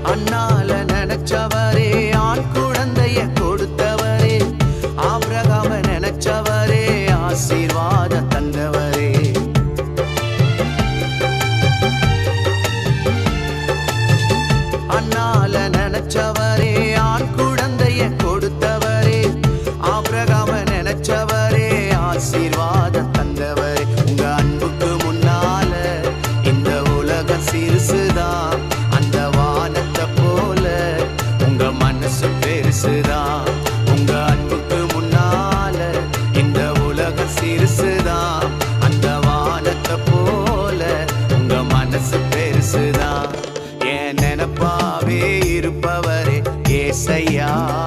அண்ணால நினைச்சவரே, ஆண் குழந்தைய கொடுத்தவரே, ஆபிரகாம நினைச்சவரே, ஆசீர்வாத தந்தவரே. அண்ணால நினைச்சவரே, ஆண் குழந்தைய கொடுத்தவரே, ஆபிரகாம நினைச்சவரே, ஆசீர்வாத தந்தவரே. உங்க அன்புக்கு முன்னால இந்த உலகம் சிறுசுதான், அந்த வானத்தை போல உங்க மனசு பெருசுதான். உங்க அன்புக்கு முன்னால இந்த உலகம் சிறுசுதான், அந்த வானத்தை போல உங்க மனசு பெருசுதான். என் நினைப்பாவே இருப்பவரே ஏசையா.